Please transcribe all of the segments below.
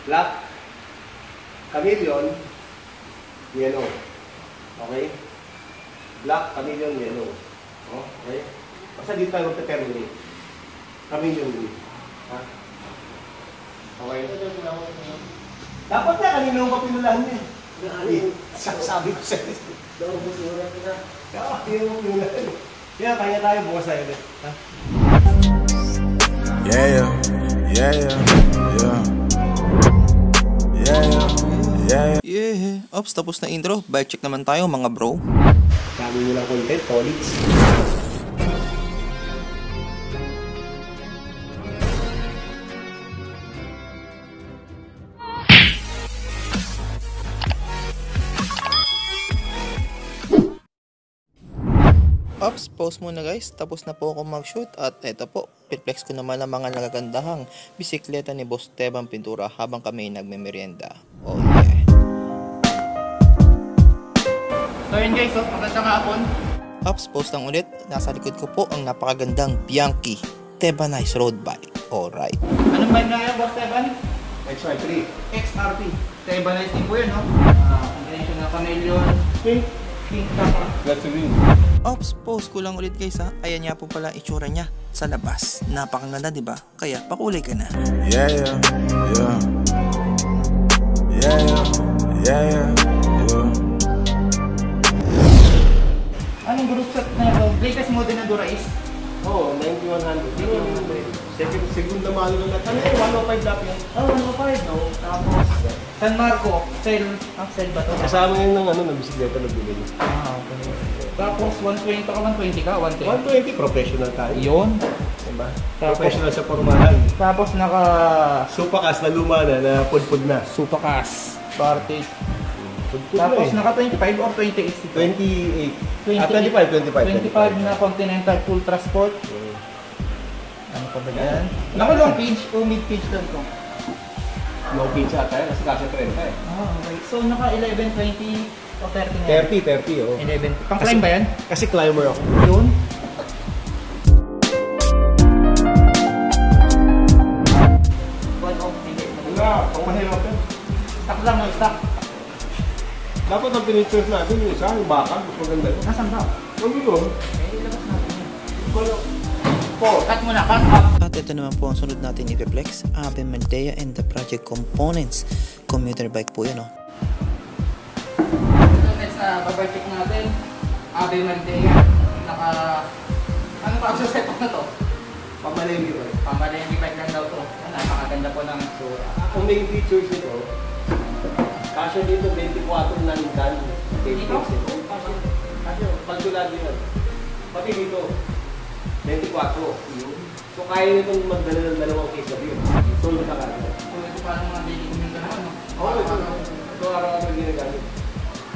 Black, chameleon, yellow. Okay? Black, chameleon, yellow. Oh, okay? Basta dito tayo magte-terminate. Chameleon green. Ha? Okay? Dapat na, kanina mo pa pinulahan niya. Sabi ko sa'yo. Kaya mo pinulahan. Kaya kaya tayo bukas tayo ulit. Ha? Yeah. Ops, tapos na intro. Bike check naman tayo mga bro. Dami mo lang content, colleagues. Ops, pause muna guys. Tapos na po ako mag-shoot at eto po, pitflex ko naman ang mga nagagandahang bisikleta ni Boss Teban Pintura habang kami nagme-merienda. Oh yeah. So yun guys, magandang hapon. Ops, pause lang ulit. Nasa likod ko po ang napakagandang Bianchi Tebanice road bike. Alright. Anong bike na yan, Boss Teban? XR3. XRP. Tebanice din po yun, no? Combination na chameleon. Pink tapa. That's a win. Ops, pause ko lang ulit guys ha. Ayan nga po pala itsura niya sa labas. Napakaganda diba? Kaya pakulay ka na. Yeah. Anong group set na ito? Latest model na Durais? Oo, 9100. Segunda mahal lang natin. Ano yung 105 lap yan? Oh, 105 no? Tapos San Marco, sale ba ito? Kasama yun ng ng bisikleta na bilhin. Okay. Tapos 120 ka, 120 ka, 120 professional tayo. Yun. Diba? Tapos, professional sa formahan. Tapos naka Supakas na luma na pudpud na. Supakas, Bartik. Pudpud Tapos na naka 25 or 28 ito? 28. 25. Na Continental Full Transport. Ano pa ba yan? Naka long page o mid page lang ito? Long page ata yan, kasi kasi 30 eh. Okay. So naka 11, 20 o 30 na yan? 30 oh. 11. Pang-climb ba yan? Kasi climber ako. Yun. Wala, pang mahirap yan. Stock lang, no? Stock. Dapat ang pinitures natin yung isa, yung bakal, mas maganda yun. Nasaan ba? Huwag yun. Ilabas natin yan. Cut mo na, cut up. At ito naman po ang sunod natin i-reflex. Ave Maldea and the Project Components. Commuter bike po yan, oh. Ito next na babartik natin. Ave Maldea. Ano pa ang setup na to? Pamalengke ba? Pamalengke bike lang daw to. Napakaganda po ng sura. Ang main features nito, kasya dito 24 na ningkan. Dito? Kasya, pagdulad yun. Pati dito, 24. So kaya nitong magdala ng dalawang case of yun. Solo ka kagad. So ito parang mga daily commute naman, no? Oo, ito araw-araw ginagamit.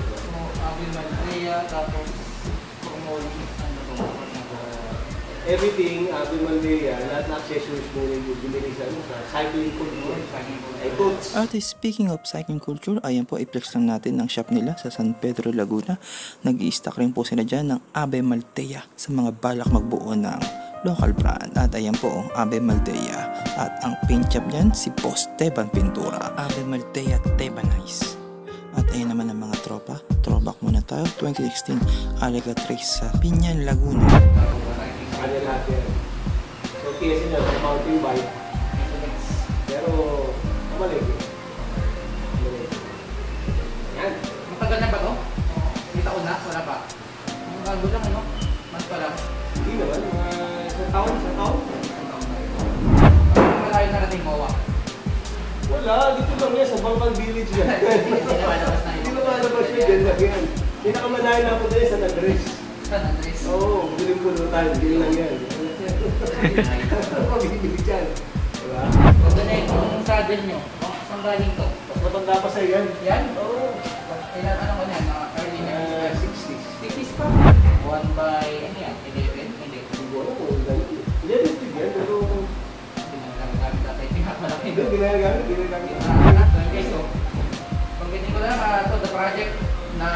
So, Ave Maldea, tapos Promoli, ano to? Everything, Ave Maldea, lahat na accessories mo yung binili sa cycling culture. Ay, coach. At speaking of cycling culture, ayan po, i-flex lang natin ng shop nila sa San Pedro, Laguna. Nag-i-stock rin po sila dyan ng Ave Maldea sa mga balak magbuo ng local brand. At ayan po, Ave Maldea. At ang paint shop dyan, si Boss Teban Pintura. Ave Maldea Tebanice. At ayan naman ang mga tropa. Throwback muna tayo, 2016 Alega Trace sa Pinyan, Laguna. Kanya lahat yan. So, kesa niya, mountain bike. Pero, kamalik. Yan. Matagal na ba to? May taon na? Wala pa? Bago lang, ano? Mas pa lang. Hindi naman, mga isang taon. Malayo na natin MOA. Wala, dito lang yan, sa Bangkal Village yan. Hindi lumalabas na yun. Hindi lumalabas yun, dyan lang yan. Pinakamalayo na po dyan, San Andres. San Andres. Oo, biling puno tayo, biling lang yan. Ano ka bibili dyan? Diba? Pag na yung saddle nyo, saan galing to? Mas matanda pa sa'yo yan. Yan? Oo. Kailan ano ko na yan? Mga early 60s. 60s pa? 1 by, ano yan? 11? Hindi. Siguro kung ganun. Realistic yan, pero... Ginagamit natin. Pinapalaki. Hindi, ginagamit. Okay, so, pagkitin ko lang, ito, the project na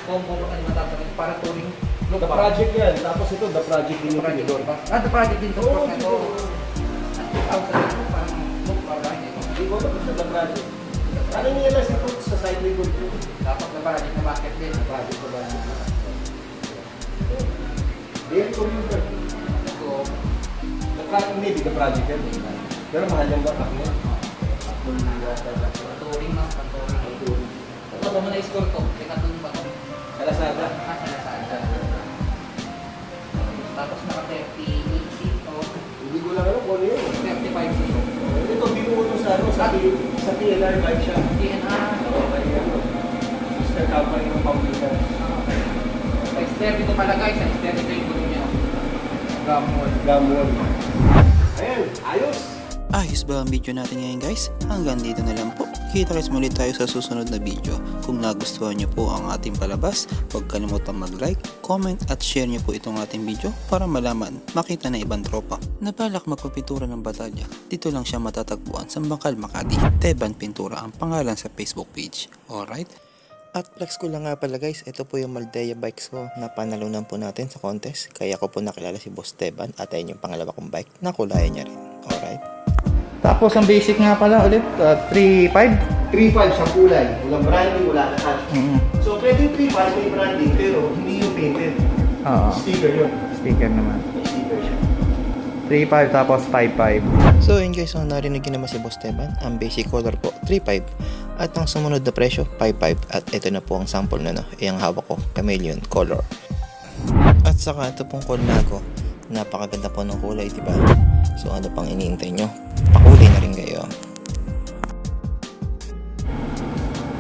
combo ko kanina matapos para touring. The project yan, tapos ito, the project din yung pinidor. The project din to. Oo, Ito. Ang tawag sa ito, parang look para ba? Hindi. ko alam sa the project. Ano niya lang si Coach sa side likod ko? Dapat na project na bakit din. Project ko ba? Daily commuter. So, The project, maybe the project yan. Pero mahal yung back up niya. touring na. Touring. Ano mo na-score to? Dekatun ba to? Sa Lazada. Tapos naka-30 seat o Hindi ko lang alam kung ano yun. 35 seat. Ito, binuo nung sa PLR bike shop. DNR. Sister company ng Paulina. Extend ito pala guys. Extend ito yung gulong niya. Gamon. Ayan, ayos! Ayos ba ang video natin ngayon guys? Hanggang dito na lang po. Kita-kits muli tayo sa susunod na video. Kung nagustuhan nyo po ang ating palabas, huwag kalimutang mag-like, comment at share nyo po itong ating video para malaman, makita na ibang tropa. Nabalak magpapintura ng batalya. Dito lang siya matatagpuan sa Bangkal, Makati. Teban Pintura ang pangalan sa Facebook page. Alright? At flex ko lang nga pala guys, ito po yung Maldea bikes ko na panalunan po natin sa contest. Kaya ko po nakilala si Boss Teban at ayun yung pangalawa kong bike na kulayan niya rin. Alright? Tapos ang basic nga pala ulit, 3.5? 3.5 sa kulay. Walang branding, wala lahat. So, pwede yung 3.5 may branding, pero hindi yung painted. Oo. Sticker yun. Sticker naman. May sticker siya. 3.5 tapos 5.5. So yun guys, narinig nyo naman si Boss Teban. Ang basic color po, 3.5. At ang sumunod na presyo, 5.5. At ito na po ang sample na yung hawak ko, chameleon color. At saka ito pong Colnago. Napakaganda po ng kulay, diba? So ano pang iniintay nyo? Pakulay na rin kayo.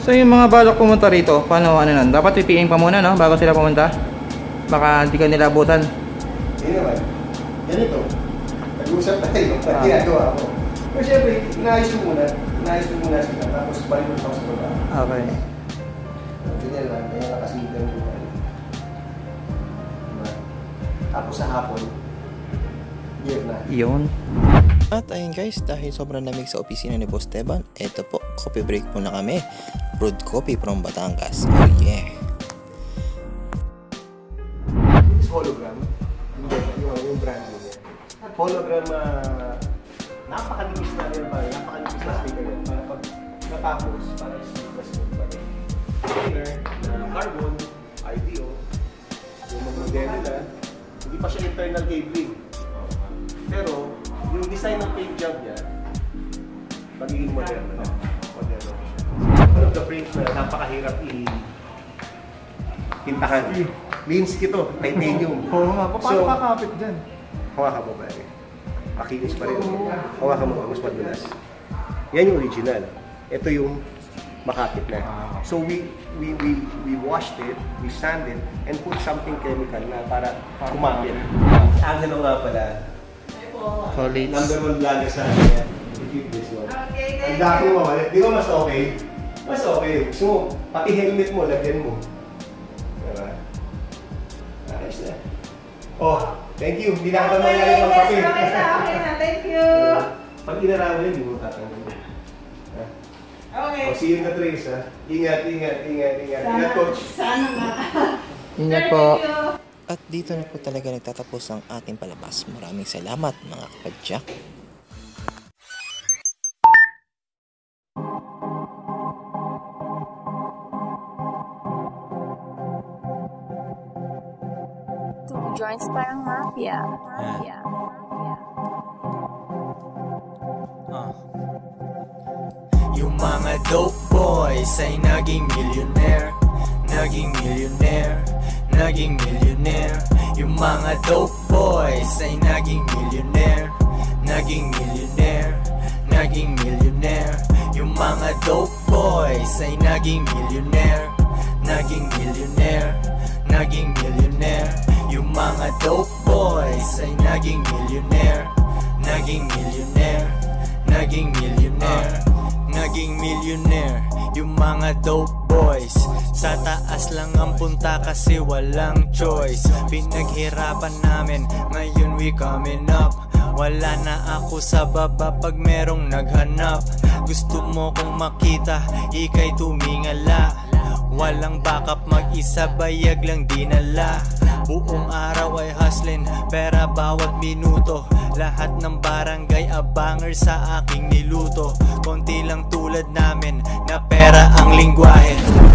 So yung mga balak pumunta rito, paano ano nun? Dapat PPM pa muna no, bago sila pumunta? Baka hindi ka nila abutan. Hindi naman. Ganito. Nag-usap tayo. Ginagawa ko. Pero syempre, inaayos ko muna. Inaayos ko muna sila. Tapos balik ko sa baba. Okay. Ganyan lang. Kaya nakasintan ko. Tapos sa hapon, year na. Yun. At ayun guys, dahil sobrang lamig sa opisina ni Boss Teban, eto po, coffee break muna kami. Brewed coffee from Batangas. Oh yeah. This hologram, hindi, yung brand niya. Hologram, napakalimis na rin ba? Napakalimis na sticker yan. Para pag natapos, para stickers mo pa rin. Sticker na carbon, IDO, yung mga modelo na, hindi pa siya internal cabling. Pero, yung design ng paint job niya, magiging moderno na. Moderno siya. One of the frames na napakahirap pintahan. Linsky to, titanium. Oo nga, paano kakapit dyan? Hawakan mo ba rin? Makinis pa rin. Hawakan mo, mas madulas. Yan yung original. Ito yung makapit na. So we washed it, we sanded, and put something chemical na para kumapit. Angelo nga pala. Solid. Number 1 vlogger sa akin. Keep this one. Ang dako mo, di ba mas okay? Mas okay. So, pati helmet mo, lagyan mo. Diba? Ayos na. Oh, thank you. Hindi na ako mangyari ng papel. Okay na. Thank you. Pag inarawan yun, hindi mo tatanggalin. Okay. Oh, see you in the trace, ha? Ingat. Ingat, coach. Sana nga. Ingat po. Thank you. At dito na po talaga nagtatapos ang ating palabas. Maraming salamat mga kapadyak. Two joints parang mafia. Yung mga dope boys ay naging millionaire. Naging millionaire. Yung mga dope boys ay naging millionaire. Naging millionaire. Yung mga dope boys ay naging millionaire. Naging millionaire. Yung mga dope boys ay naging millionaire. Naging millionaire. Yung mga dope boys sa taas lang ang punta kasi walang choice. Pinaghirapan namin, ngayon we coming up. Wala na ako sa baba pag merong naghanap. Gusto mo kong makita, ika'y tumingala. Walang backup, mag-isa bayag lang dinala. Buong araw ay hustling, pera bawat minuto. Lahat ng barangay abanger sa aking niluto. Konti lang tulad namin na pera ang lingwahe.